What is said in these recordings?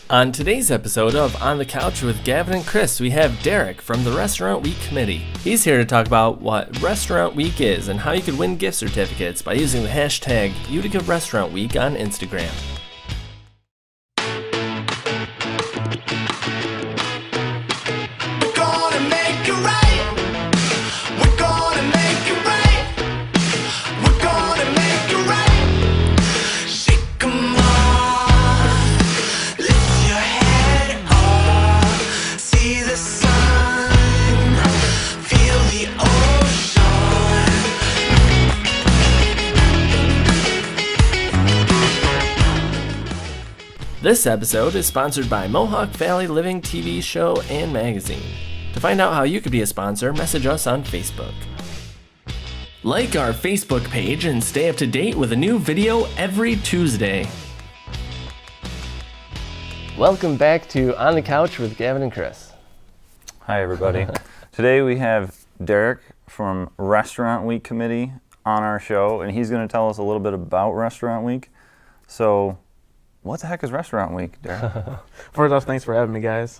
On today's episode of On the Couch with Gavin and Chris, we have Derek from the Restaurant Week Committee. He's here to talk about what Restaurant Week is and how you can win gift certificates by using the hashtag Utica Restaurant Week on Instagram. This episode is sponsored by Mohawk Valley Living TV show and magazine. To find out how you could be a sponsor, message us on Facebook. Like our Facebook page and stay up to date with a new video every Tuesday. Welcome back to On the Couch with Gavin and Chris. Hi, everybody. Today we have Derek from Restaurant Week Committee on our show, and he's going to tell us a little bit about Restaurant Week. So, what the heck is Restaurant Week, Derek? First off, thanks for having me, guys.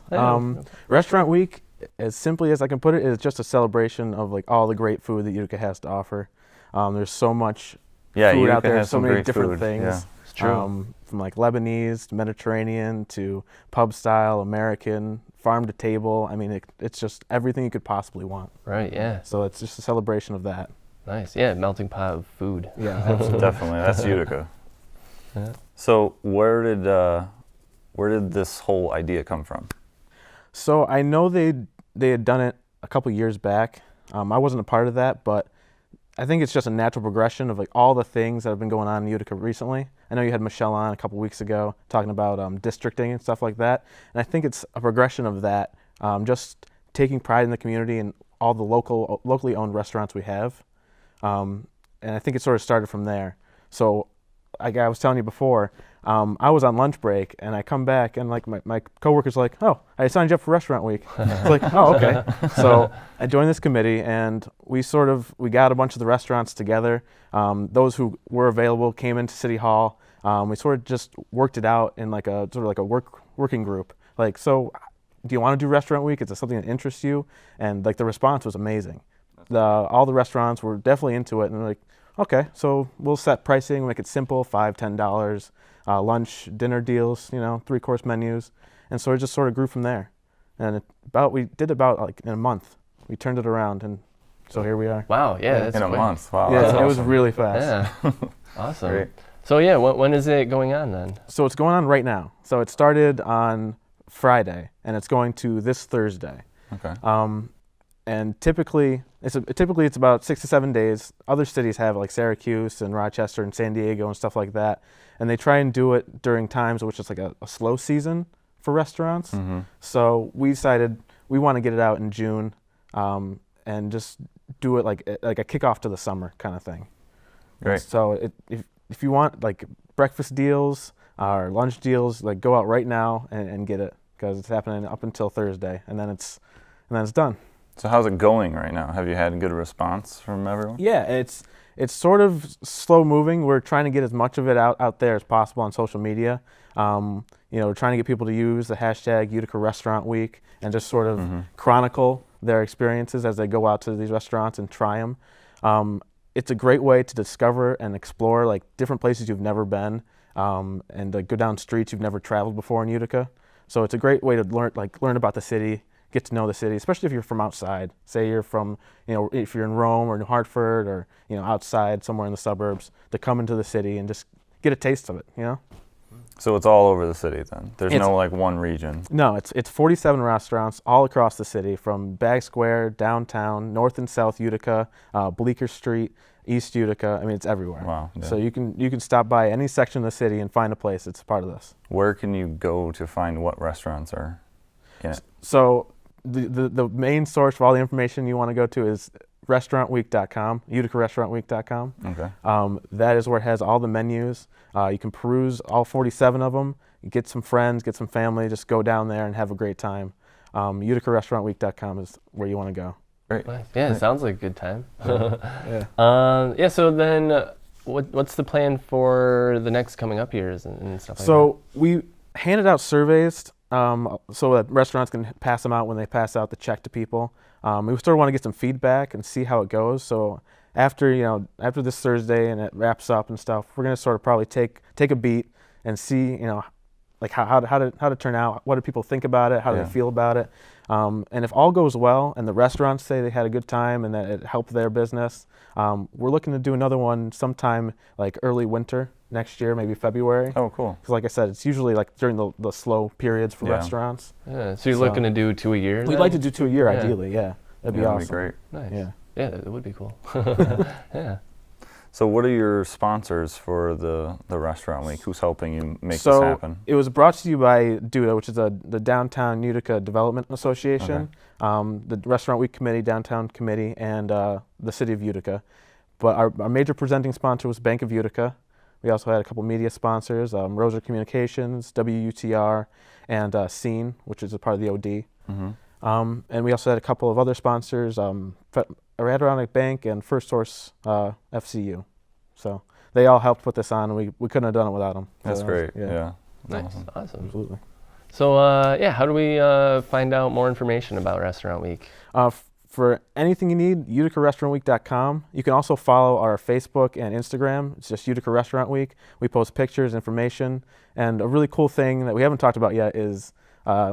Restaurant Week, as simply as I can put it, is just a celebration of like all the great food that Utica has to offer. There's so much food Utica out there, has so some many great different food. things. Yeah, it's true. From like Lebanese to Mediterranean to pub style, American, farm to table. I mean, it's just everything you could possibly want. Right, yeah. So it's just a celebration of that. Nice, yeah, melting pot of food. Yeah, absolutely. Definitely, that's Utica. Yeah. So, where did this whole idea come from? So I know they had done it a couple years back. I wasn't a part of that, but I think it's just a natural progression of like all the things that have been going on in Utica recently. I know you had Michelle on a couple weeks ago talking about districting and stuff like that, and I think it's a progression of that, just taking pride in the community and all the locally owned restaurants we have, and I think it sort of started from there. So like I was telling you before, I was on lunch break and I come back and like my coworker's like, "Oh, I signed you up for Restaurant Week." It's like, "Oh, okay." So I joined this committee and we got a bunch of the restaurants together. Those who were available came into City Hall. We sort of just worked it out in like a sort of like a working group. Like, so do you want to do Restaurant Week? Is it something that interests you? And like the response was amazing. All the restaurants were definitely into it and they're like, okay, so we'll set pricing, make it simple, $5, $10, lunch, dinner deals, 3-course menus. And so it just sort of grew from there. And we did about like in a month. We turned it around and so here we are. Wow, yeah, that's In a quick. month, wow. Yeah, that's it was awesome. really fast. Yeah, awesome. Great. So yeah, when is it going on then? So it's going on right now. So it started on Friday and it's going to this Thursday. Okay. And typically it's about 6 to 7 days. Other cities have it, like Syracuse and Rochester and San Diego and stuff like that. And they try and do it during times which is like a slow season for restaurants. Mm-hmm. So we decided we want to get it out in June and just do it like a kickoff to the summer kind of thing. Great. And so if you want like breakfast deals or lunch deals, like go out right now and get it because it's happening up until Thursday and then it's done. So how's it going right now? Have you had a good response from everyone? Yeah, it's sort of slow moving. We're trying to get as much of it out there as possible on social media. We're trying to get people to use the hashtag Utica Restaurant Week and just sort of chronicle their experiences as they go out to these restaurants and try them. It's a great way to discover and explore like different places you've never been and go down streets you've never traveled before in Utica. So it's a great way to learn about the city, get to know the city, especially if you're from outside. Say you're from, if you're in Rome or New Hartford or, outside somewhere in the suburbs, to come into the city and just get a taste of it, So it's all over the city then? There's no like one region? No, it's 47 restaurants all across the city from Bag Square, downtown, North and South Utica, Bleecker Street, East Utica. I mean, it's everywhere. Wow. Yeah. So you can stop by any section of the city and find a place that's part of this. Where can you go to find what restaurants are in it? So the main source for all the information you want to go to is restaurantweek.com, uticarestaurantweek.com. Okay. That is where it has all the menus. You can peruse all 47 of them, get some friends, get some family, just go down there and have a great time. uticarestaurantweek.com is where you want to go. Great. Nice. Yeah, it sounds like a good time. Yeah. So then what's the plan for the next coming up years and stuff like that? So handed out surveys so that restaurants can pass them out when they pass out the check to people. We sort of want to get some feedback and see how it goes. So after this Thursday and it wraps up and stuff, we're gonna sort of probably take a beat and see like how to turn out. What do people think about it? How do they feel about it? And if all goes well and the restaurants say they had a good time and that it helped their business, we're looking to do another one sometime like early winter next year, maybe February. Oh, cool. Because like I said, it's usually like during the slow periods for restaurants. Yeah. So you're looking to do 2 a year? We'd like to do 2 a year, ideally. Yeah, that'd be awesome. That'd be great. Nice. Yeah. Yeah, that would be cool. Yeah. So what are your sponsors for the restaurant week? Who's helping you make this happen? It was brought to you by DUTA, which is the Downtown Utica Development Association, the Restaurant Week Committee, Downtown Committee, and the City of Utica. But our major presenting sponsor was Bank of Utica. We also had a couple media sponsors, Roser Communications, WUTR, and Scene, which is a part of the OD. And we also had a couple of other sponsors, Adirondack Bank and First Source FCU. So they all helped put this on, and we couldn't have done it without them. That's great. Yeah. Nice. Awesome. Absolutely. So how do we find out more information about Restaurant Week? For anything you need, uticarestaurantweek.com. You can also follow our Facebook and Instagram. It's just Utica Restaurant Week. We post pictures, information, and a really cool thing that we haven't talked about yet is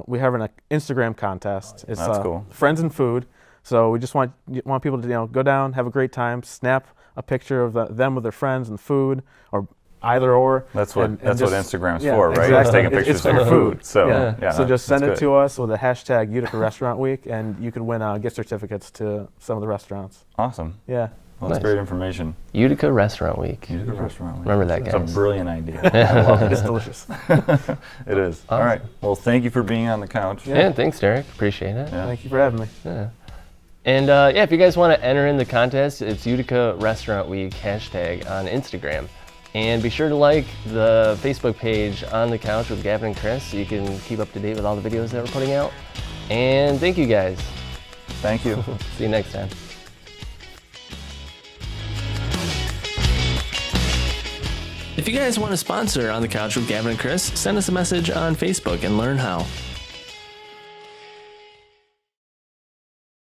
we have an Instagram contest. It's That's cool. Friends and Food. So we just want people to go down, have a great time, snap a picture of them with their friends and food, or either or. That's what Instagram's yeah, for, right? Exactly. It's taking pictures it's for of your food. So so just send it good. to us with the hashtag Utica Restaurant Week, and you can win gift certificates to some of the restaurants. Awesome. Yeah. Well, that's great information. Utica Restaurant Week. Utica Restaurant Week. Remember that, guys. It's a brilliant idea. I love it. It's delicious. It is. All right. Well, thank you for being on the couch. Yeah, thanks, Derek. Appreciate it. Yeah. Thank you for having me. Yeah. And if you guys want to enter in the contest, it's Utica Restaurant Week hashtag on Instagram. And be sure to like the Facebook page On the Couch with Gavin and Chris so you can keep up to date with all the videos that we're putting out. And thank you guys. Thank you. See you next time. If you guys want to sponsor On the Couch with Gavin and Chris, send us a message on Facebook and learn how.